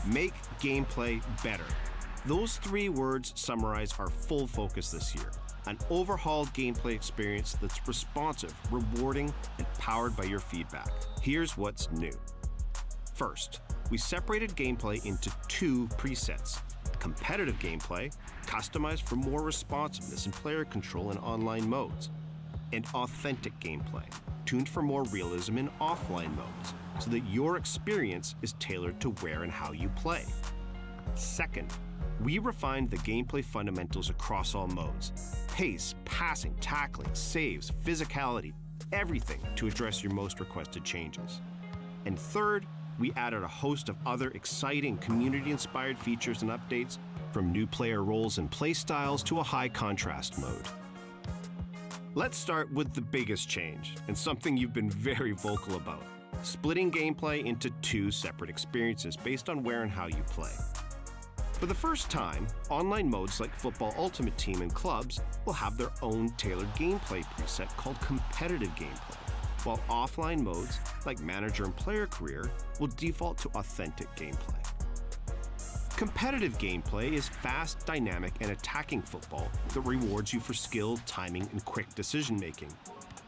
Make gameplay better. Those 3 words summarize our full focus this year. An overhauled gameplay experience that's responsive, rewarding, and powered by your feedback. Here's what's new. First, we separated gameplay into 2 presets. Competitive gameplay, customized for more responsiveness and player control in online modes. And authentic gameplay, tuned for more realism in offline modes, so that your experience is tailored to where and how you play. Second, we refined the gameplay fundamentals across all modes. Pace, passing, tackling, saves, physicality, everything to address your most requested changes. And third, we added a host of other exciting community-inspired features and updates, from new player roles and playstyles to a high contrast mode. Let's start with the biggest change, and something you've been very vocal about: splitting gameplay into 2 separate experiences based on where and how you play. For the first time, online modes like Football Ultimate Team and Clubs will have their own tailored gameplay preset called Competitive Gameplay, while offline modes like Manager and Player Career will default to Authentic Gameplay. Competitive gameplay is fast, dynamic, and attacking football that rewards you for skill, timing, and quick decision-making.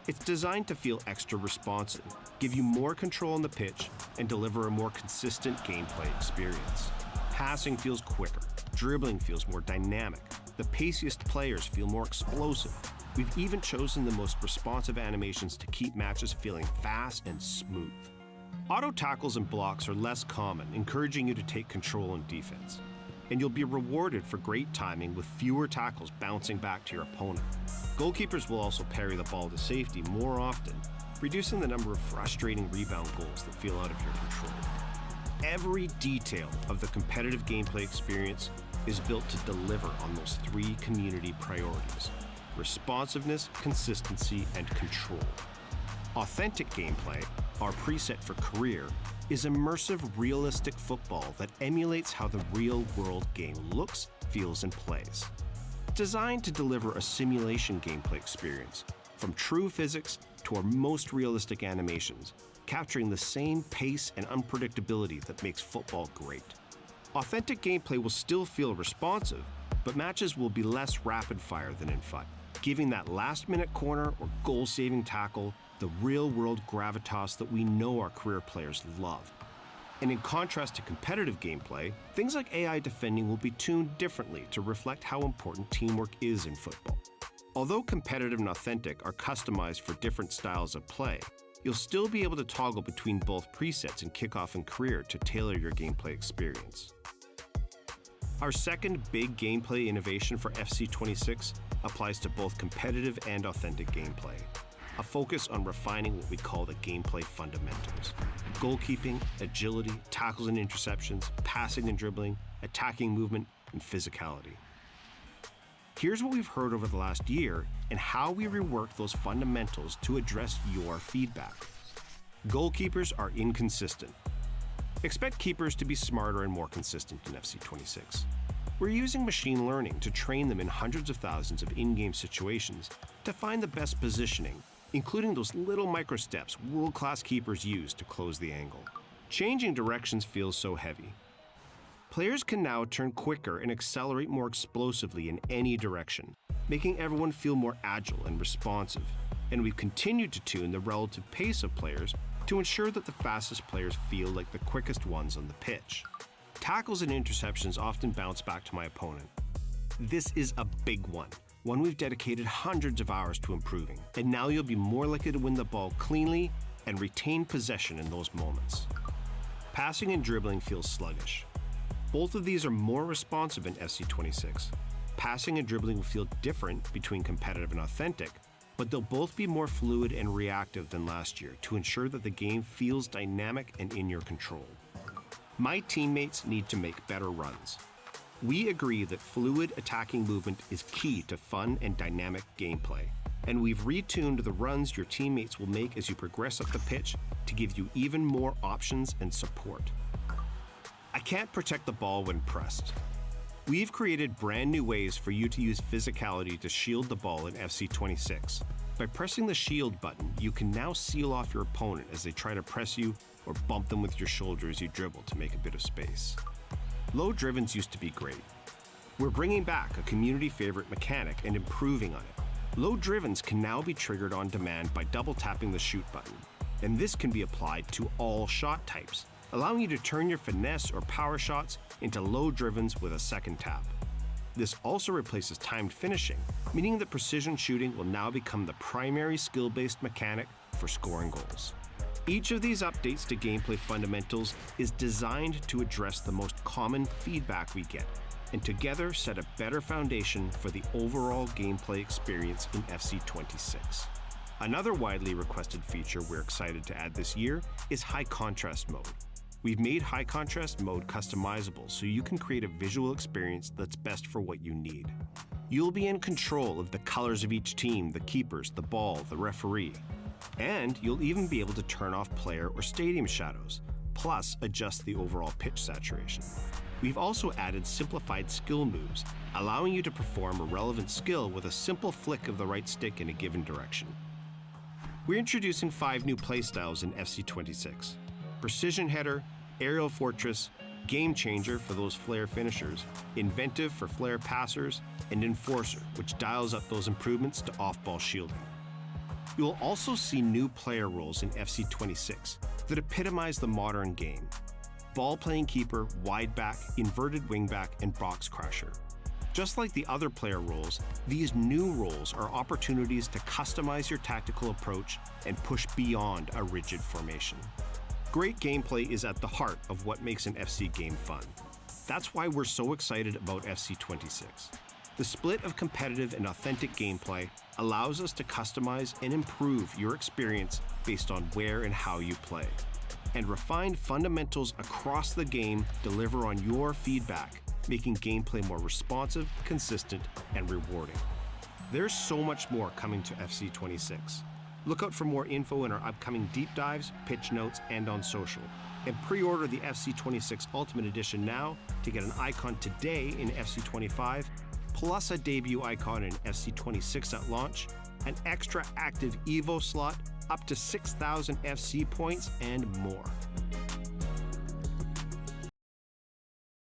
It's designed to feel extra responsive, give you more control on the pitch, and deliver a more consistent gameplay experience. Passing feels quicker, dribbling feels more dynamic, the paciest players feel more explosive. We've even chosen the most responsive animations to keep matches feeling fast and smooth. Auto tackles and blocks are less common, encouraging you to take control in defense. And you'll be rewarded for great timing with fewer tackles bouncing back to your opponent. Goalkeepers will also parry the ball to safety more often, reducing the number of frustrating rebound goals that feel out of your control. Every detail of the competitive gameplay experience is built to deliver on those 3 community priorities: responsiveness, consistency, and control. Authentic gameplay, our preset for career, is immersive, realistic football that emulates how the real-world game looks, feels, and plays. Designed to deliver a simulation gameplay experience, from true physics to our most realistic animations, capturing the same pace and unpredictability that makes football great. Authentic gameplay will still feel responsive, but matches will be less rapid-fire than in FUT, giving that last-minute corner or goal-saving tackle the real-world gravitas that we know our career players love. And in contrast to competitive gameplay, things like AI defending will be tuned differently to reflect how important teamwork is in football. Although competitive and authentic are customized for different styles of play, you'll still be able to toggle between both presets in kickoff and career to tailor your gameplay experience. Our second big gameplay innovation for FC26 applies to both competitive and authentic gameplay. A focus on refining what we call the gameplay fundamentals: goalkeeping, agility, tackles and interceptions, passing and dribbling, attacking movement, and physicality. Here's what we've heard over the last year and how we reworked those fundamentals to address your feedback. Goalkeepers are inconsistent. Expect keepers to be smarter and more consistent in FC26. We're using machine learning to train them in hundreds of thousands of in-game situations to find the best positioning, including those little micro-steps world-class keepers use to close the angle. Changing directions feels so heavy. Players can now turn quicker and accelerate more explosively in any direction, making everyone feel more agile and responsive. And we've continued to tune the relative pace of players to ensure that the fastest players feel like the quickest ones on the pitch. Tackles and interceptions often bounce back to my opponent. This is a big one we've dedicated hundreds of hours to improving, and now you'll be more likely to win the ball cleanly and retain possession in those moments. Passing and dribbling feels sluggish. Both of these are more responsive in FC26. Passing and dribbling will feel different between competitive and authentic, but they'll both be more fluid and reactive than last year to ensure that the game feels dynamic and in your control. My teammates need to make better runs. We agree that fluid attacking movement is key to fun and dynamic gameplay, and we've retuned the runs your teammates will make as you progress up the pitch to give you even more options and support. I can't protect the ball when pressed. We've created brand new ways for you to use physicality to shield the ball in FC26. By pressing the shield button, you can now seal off your opponent as they try to press you or bump them with your shoulder as you dribble to make a bit of space. Low drivens used to be great. We're bringing back a community favorite mechanic and improving on it. Low drivens can now be triggered on demand by double tapping the shoot button, and this can be applied to all shot types, allowing you to turn your finesse or power shots into low drivens with a second tap. This also replaces timed finishing, meaning that precision shooting will now become the primary skill-based mechanic for scoring goals. Each of these updates to gameplay fundamentals is designed to address the most common feedback we get, and together set a better foundation for the overall gameplay experience in FC26. Another widely requested feature we're excited to add this year is high contrast mode. We've made high contrast mode customizable so you can create a visual experience that's best for what you need. You'll be in control of the colors of each team, the keepers, the ball, the referee. And you'll even be able to turn off player or stadium shadows, plus adjust the overall pitch saturation. We've also added simplified skill moves, allowing you to perform a relevant skill with a simple flick of the right stick in a given direction. We're introducing 5 new playstyles in FC26. Precision Header, Aerial Fortress, Game Changer for those flare finishers, Inventive for flare passers, and Enforcer, which dials up those improvements to off-ball shielding. You will also see new player roles in FC26 that epitomize the modern game: ball-playing keeper, wide back, inverted wingback, and box crasher. Just like the other player roles, these new roles are opportunities to customize your tactical approach and push beyond a rigid formation. Great gameplay is at the heart of what makes an FC game fun. That's why we're so excited about FC26. The split of competitive and authentic gameplay allows us to customize and improve your experience based on where and how you play. And refined fundamentals across the game deliver on your feedback, making gameplay more responsive, consistent, and rewarding. There's so much more coming to FC26. Look out for more info in our upcoming deep dives, pitch notes, and on social. And pre-order the FC26 Ultimate Edition now to get an icon today in FC25, plus a debut icon in FC26 at launch, an extra active EVO slot, up to 6,000 FC points, and more.